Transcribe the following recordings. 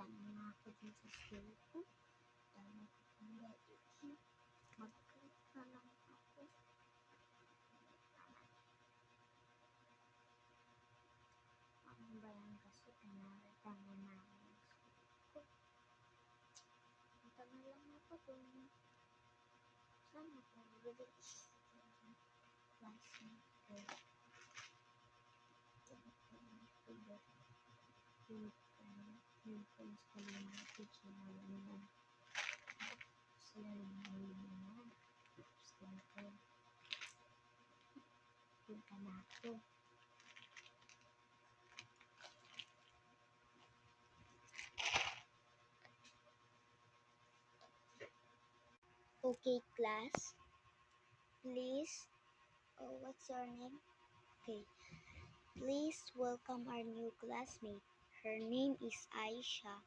Tama na ako dun sa school ko. Tama ko kung gaiin. Mag-click na lang ako. Ano ba yan kasi tama na ako ng school ko. Punta na lang ako dun. Sana ko release yung classmate ko. Yung friends ko na mga teacher naman yan. Sila naman yung mga groups lang ko. Punta na ako. Okay, class. Please. Oh, what's your name? Okay. Please welcome our new classmate. Her name is Aisha.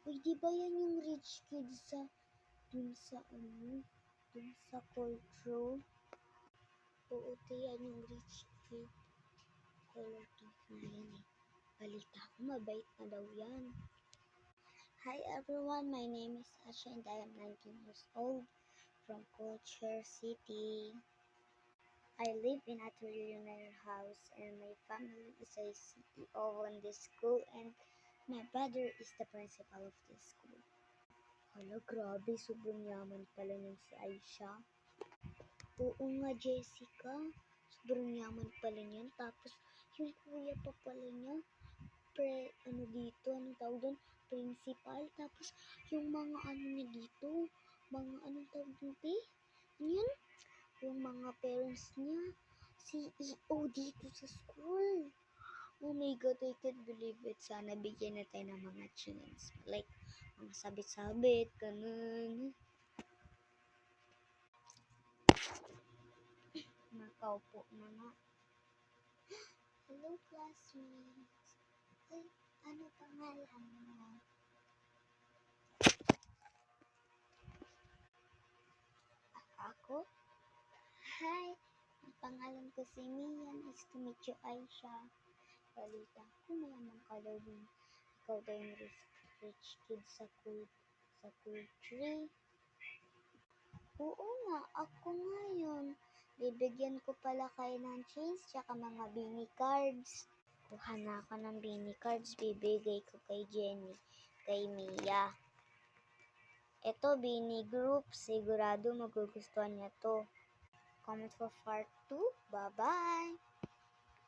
Uy, di ba yan yung rich kid dun sa culture? Oo, yan yung rich kid. Color TV na yan eh. Balita ko, mabait na daw yan. Hi everyone, my name is Asha and I am 19 years old from Culture City. I live in a trillionaire house and my family is a CEO in this school and my brother is the principal of this school. Hala, grabe, sobrang yaman pala ng si Aisha. Oo nga, Jessica, sobrang yaman pala niyan. Tapos, yung kuya pa pala niya, anong tawag doon, principal. Tapos, yung mga ano niya dito, mga anong tawag doon, yan, yung mga parents niya, CEO dito sa school. Oh my God, I can't believe it. Sana bigyan na tayo ng mga chance. Like, mga sabit-sabit, ganun. Nakaupo na nga. Hello, classmates. Ay, ano pangalan mo? Ako? Hi, ang pangalan ko si Mia. Nice to meet you, Aisha. Balita ko, mayaman ka daw din. Ikaw daw yung rich kid sa country. Oo nga, ako nga yun. Bibigyan ko pala kayo ng chains tsaka mga beanie cards. Kuha na ako ng beanie cards, bibigay ko kay Jenny, kay Mia. Ito, beanie group, sigurado magugustuhan niya to. Comment for part 2. Bye-bye!